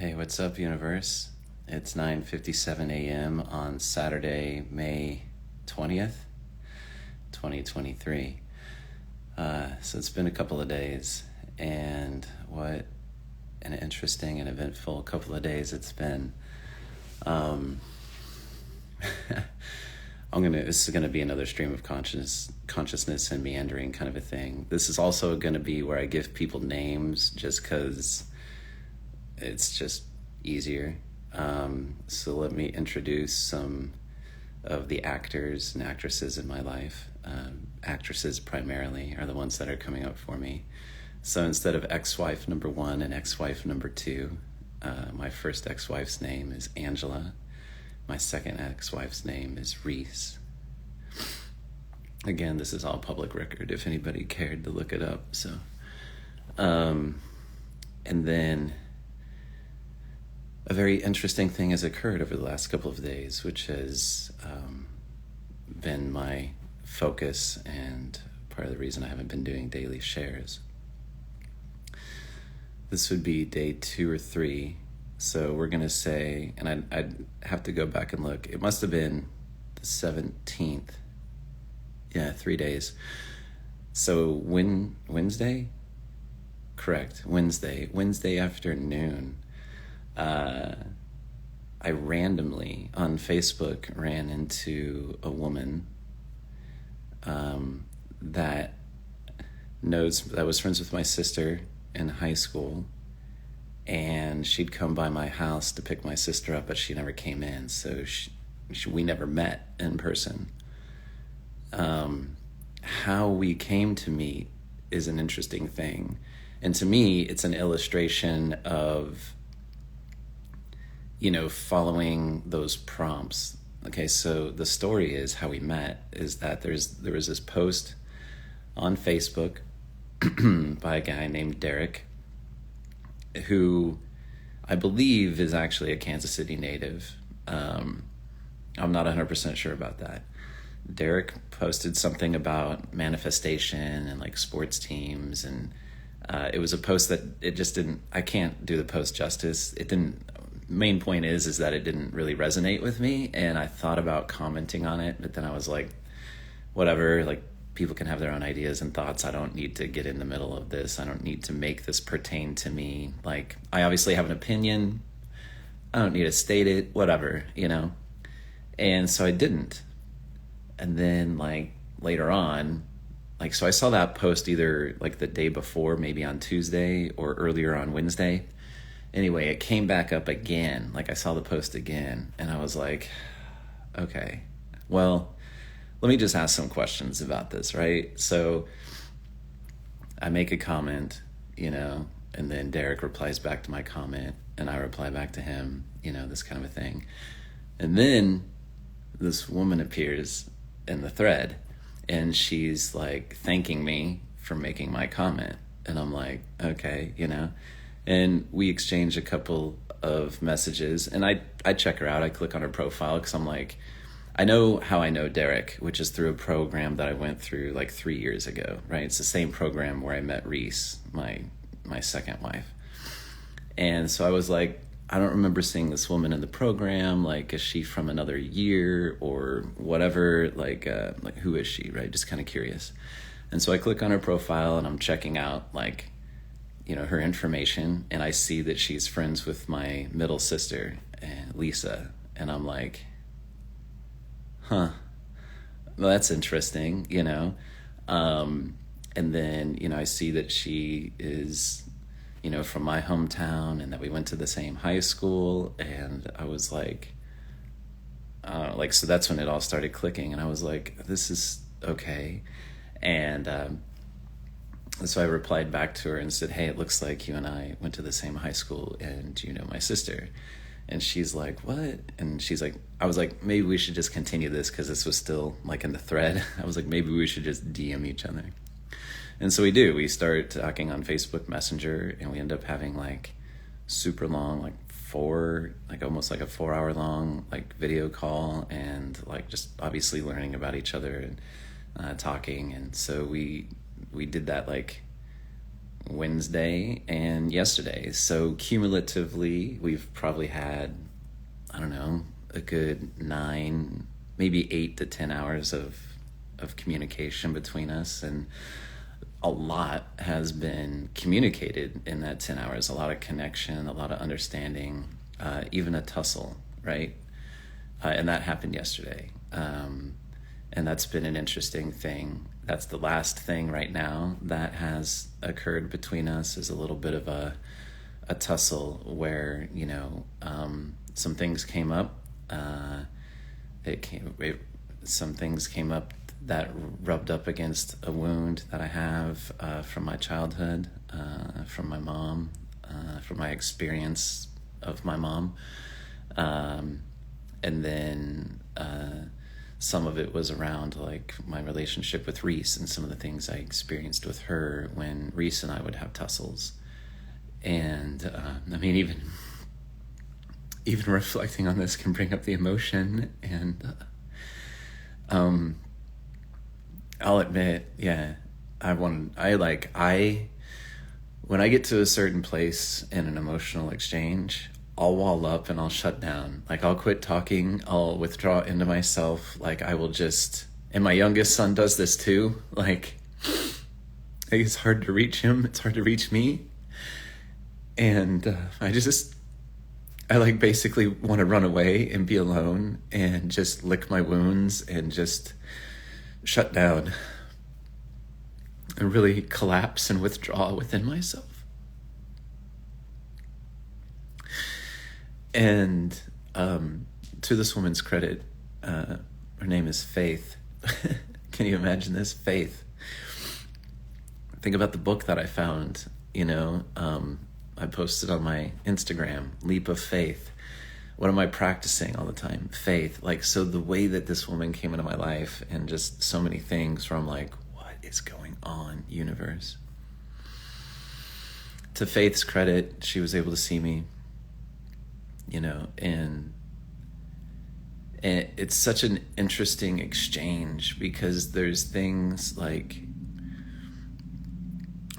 Hey, what's up, universe? It's 9:57 a.m. on Saturday, May 20th, 2023. So it's been a couple of days, and what an interesting and eventful couple of days it's been. This is gonna be another stream of consciousness and meandering kind of a thing. This is also gonna be where I give people names just because it's just easier. So let me introduce some of the actors and actresses in my life. Actresses primarily are the ones that are coming up for me. So instead of ex-wife number 1 and ex-wife number 2, my first ex-wife's name is Angela. My second ex-wife's name is Reese. Again, this is all public record if anybody cared to look it up. So, and then a very interesting thing has occurred over the last couple of days, which has been my focus and part of the reason I haven't been doing daily shares. This would be day 2 or 3. So we're going to say, and I'd have to go back and look. It must have been the 17th. Yeah, 3 days. So Wednesday? Correct, Wednesday afternoon. I randomly on Facebook ran into a woman that was friends with my sister in high school, and she'd come by my house to pick my sister up, but she never came in, so we never met in person. How we came to meet is an interesting thing, and to me it's an illustration of following those prompts. Okay, so the story is how we met is that there was this post on Facebook by a guy named Derek, who I believe is actually a Kansas City native. I'm not 100% sure about that. Derek posted something about manifestation and like sports teams, and it was a post that I can't do the post justice. Main point is that it didn't really resonate with me, and I thought about commenting on it, but then I was like, whatever, like people can have their own ideas and thoughts. I don't need to get in the middle of this. I don't need to make this pertain to me. Like, I obviously have an opinion. I don't need to state it, whatever, And so I didn't. And then like later on, so I saw that post either like the day before, maybe on Tuesday or earlier on Wednesday. Anyway, it came back up again. Like I saw the post again, and I was like, okay, well, let me just ask some questions about this, right? So I make a comment, and then Derek replies back to my comment, and I reply back to him, this kind of a thing. And then this woman appears in the thread, and she's like thanking me for making my comment. And I'm like, okay, And we exchange a couple of messages, and I check her out. I click on her profile because I'm like, I know how I know Derek, which is through a program that I went through like 3 years ago, right? It's the same program where I met Reese, my second wife. And so I was like, I don't remember seeing this woman in the program. Like, is she from another year or whatever? Like who is she, right? Just kind of curious. And so I click on her profile, and I'm checking out her information, and I see that she's friends with my middle sister, Lisa, and I'm like, well, that's interesting, and then, I see that she is, from my hometown, and that we went to the same high school, and I was like, so that's when it all started clicking, and I was like, this is okay. And so I replied back to her and said, hey, it looks like you and I went to the same high school, and you know my sister. And she's like, what? And she's like, I was like, maybe we should just continue this, because this was still like in the thread. I was like, maybe we should just DM each other. And so we do. We start talking on Facebook Messenger, and we end up having like super long, almost like a 4-hour long like video call, and like just obviously learning about each other and talking. And so we did that like Wednesday and yesterday. So cumulatively, we've probably had, I don't know, a good 9, maybe 8 to 10 hours of communication between us, and a lot has been communicated in that 10 hours. A lot of connection, a lot of understanding, even a tussle, right? And that happened yesterday. And that's been an interesting thing. That's the last thing right now that has occurred between us, is a little bit of a tussle where, some things came up. Some things came up that rubbed up against a wound that I have from my childhood, from my mom, from my experience of my mom. And then some of it was around like my relationship with Reese and some of the things I experienced with her when Reese and I would have tussles. And even reflecting on this can bring up the emotion. And I'll admit, when I get to a certain place in an emotional exchange, I'll wall up and I'll shut down. Like, I'll quit talking, I'll withdraw into myself. Like, I will just, and my youngest son does this too. Like, it's hard to reach him, it's hard to reach me. And I basically want to run away and be alone and just lick my wounds and just shut down and really collapse and withdraw within myself. And to this woman's credit, her name is Faith. Can you imagine this? Faith. Think about the book that I found, I posted on my Instagram, Leap of Faith. What am I practicing all the time? Faith. Like, so the way that this woman came into my life and just so many things where I'm like, what is going on, universe? To Faith's credit, she was able to see me, and it's such an interesting exchange, because there's things like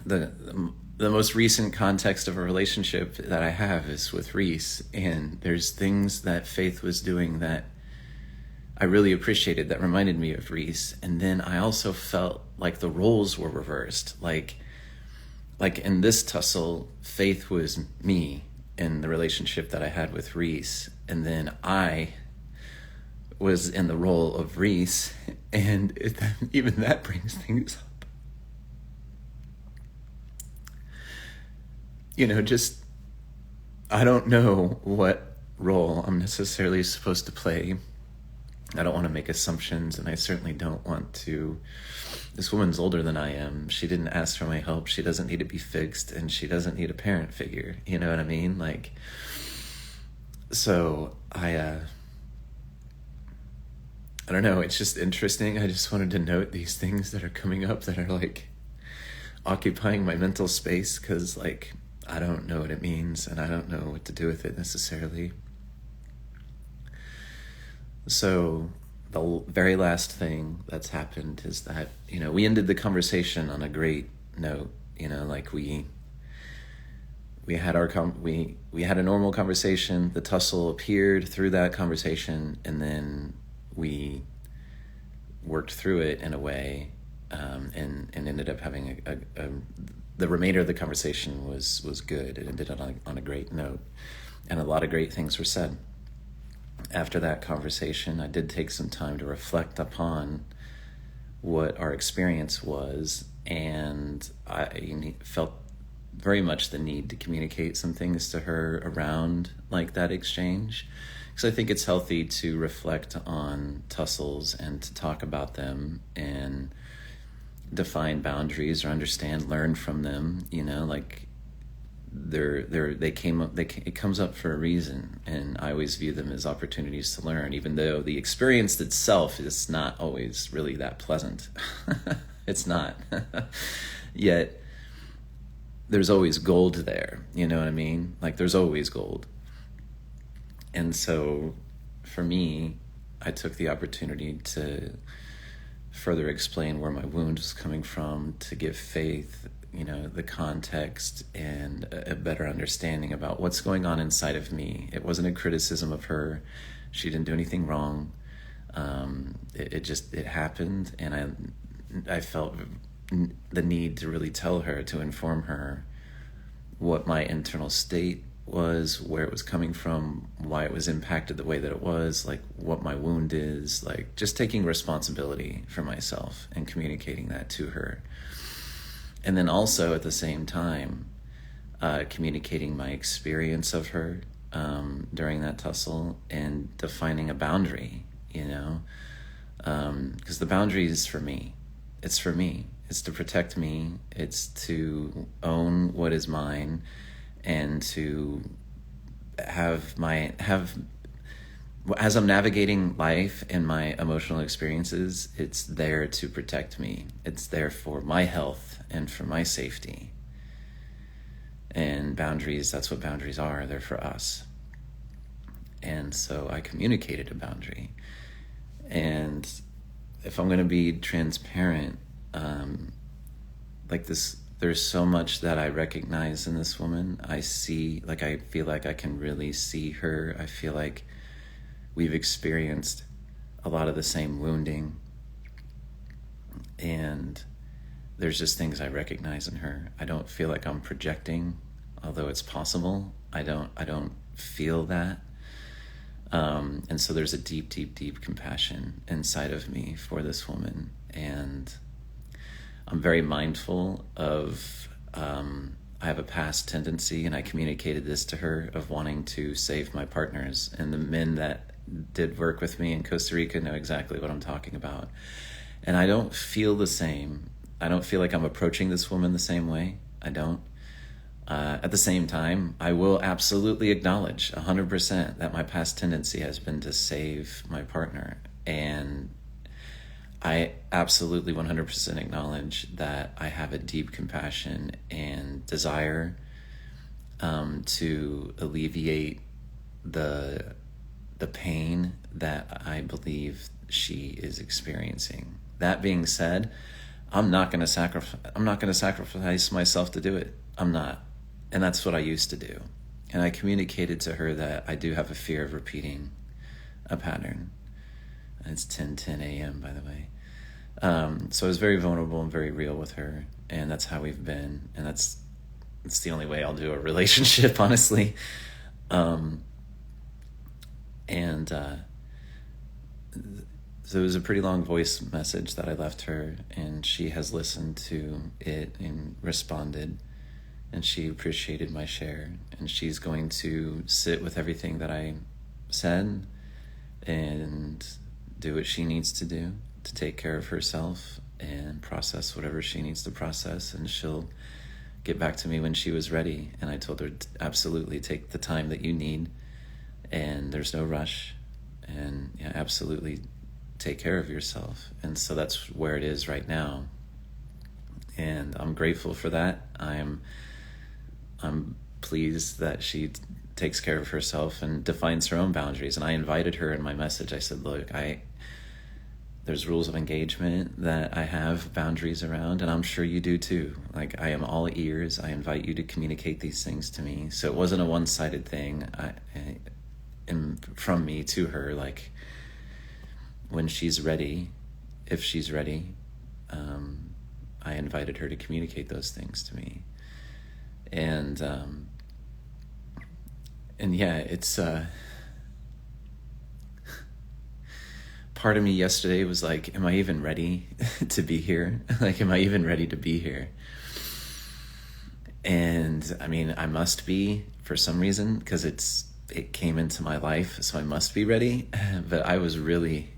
the most recent context of a relationship that I have is with Reese, and there's things that Faith was doing that I really appreciated that reminded me of Reese. And then I also felt like the roles were reversed. Like in this tussle, Faith was me in the relationship that I had with Reese, and then I was in the role of Reese, and even that brings things up. I don't know what role I'm necessarily supposed to play. I don't want to make assumptions, and I certainly don't want to. This woman's older than I am. She didn't ask for my help. She doesn't need to be fixed, and she doesn't need a parent figure. You know what I mean? So I don't know. It's just interesting. I just wanted to note these things that are coming up that are occupying my mental space, because I don't know what it means, and I don't know what to do with it necessarily. So the very last thing that's happened is that, we ended the conversation on a great note. We had we had a normal conversation. The tussle appeared through that conversation, and then we worked through it in a way, and ended up having the remainder of the conversation was good. It ended on a great note, and a lot of great things were said. After that conversation, I did take some time to reflect upon what our experience was, and I felt very much the need to communicate some things to her around that exchange, because I think it's healthy to reflect on tussles and to talk about them and define boundaries or learn from them. It comes up for a reason, and I always view them as opportunities to learn, even though the experience itself is not always really that pleasant. It's not. Yet there's always gold there, you know what I mean? There's always gold. And so for me, I took the opportunity to further explain where my wound was coming from, to give Faith the context and a better understanding about what's going on inside of me. It wasn't a criticism of her. She didn't do anything wrong. It happened, and I felt the need to really tell her, to inform her what my internal state was, where it was coming from, why it was impacted the way that it was, like what my wound is, like just taking responsibility for myself and communicating that to her. And then also at the same time, communicating my experience of her during that tussle and defining a boundary, because the boundary is for me. It's for me. It's to protect me. It's to own what is mine, and to have as I'm navigating life and my emotional experiences, it's there to protect me. It's there for my health and for my safety. And boundaries, that's what boundaries are. They're for us. And so I communicated a boundary. And if I'm going to be transparent, like this, there's so much that I recognize in this woman. I feel like I can really see her. I feel like we've experienced a lot of the same wounding. And there's just things I recognize in her. I don't feel like I'm projecting, although it's possible. I don't feel that. And so there's a deep, deep, deep compassion inside of me for this woman. And I'm very mindful of, I have a past tendency, and I communicated this to her, of wanting to save my partners. And the men that did work with me in Costa Rica know exactly what I'm talking about. And I don't feel the same. I don't feel like I'm approaching this woman the same way. I don't. At the same time, I will absolutely acknowledge 100% that my past tendency has been to save my partner. And I absolutely 100% acknowledge that I have a deep compassion and desire to alleviate the pain that I believe she is experiencing. That being said, I'm not going to sacrifice myself to do it. I'm not. And that's what I used to do. And I communicated to her that I do have a fear of repeating a pattern. It's 10:10 a.m., by the way. So I was very vulnerable and very real with her, and that's how we've been. And it's the only way I'll do a relationship, honestly. So it was a pretty long voice message that I left her, and she has listened to it and responded. And she appreciated my share, and she's going to sit with everything that I said and do what she needs to do to take care of herself and process whatever she needs to process, and she'll get back to me when she was ready. And I told her, absolutely take the time that you need, and there's no rush, and yeah, absolutely take care of yourself. And so that's where it is right now, and I'm grateful for that. I'm pleased that she takes care of herself and defines her own boundaries. And I invited her in my message. I said, look, there's rules of engagement that I have boundaries around, and I'm sure you do too. Like, I am all ears. I invite you to communicate these things to me. So it wasn't a one-sided thing from me to her. Like, when she's ready, if she's ready, I invited her to communicate those things to me. And yeah, it's part of me yesterday was like, am I even ready to be here? Like, am I even ready to be here? And I mean, I must be for some reason, because it came into my life, so I must be ready. But I was really,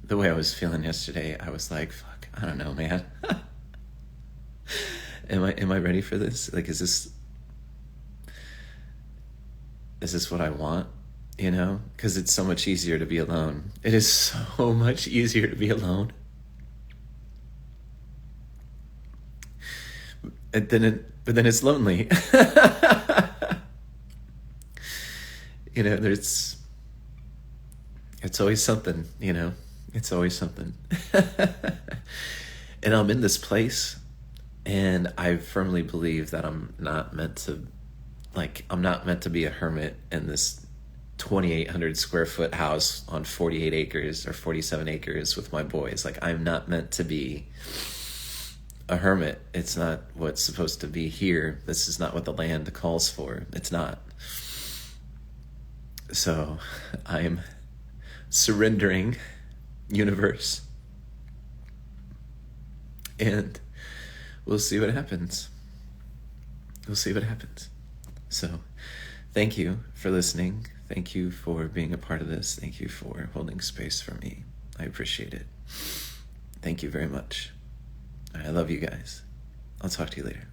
the way I was feeling yesterday, I was like, fuck, I don't know, man. Am I ready for this? Like, is this what I want? You know? Because it's so much easier to be alone. It is so much easier to be alone. But then it's lonely. You know, it's always something, you know? It's always something. And I'm in this place And I firmly believe that I'm not meant to, I'm not meant to be a hermit in this 2,800 square foot house on 48 acres or 47 acres with my boys. Like, I'm not meant to be a hermit. It's not what's supposed to be here. This is not what the land calls for. It's not. So I'm surrendering, universe, and we'll see what happens. We'll see what happens. So thank you for listening. Thank you for being a part of this. Thank you for holding space for me. I appreciate it. Thank you very much. I love you guys. I'll talk to you later.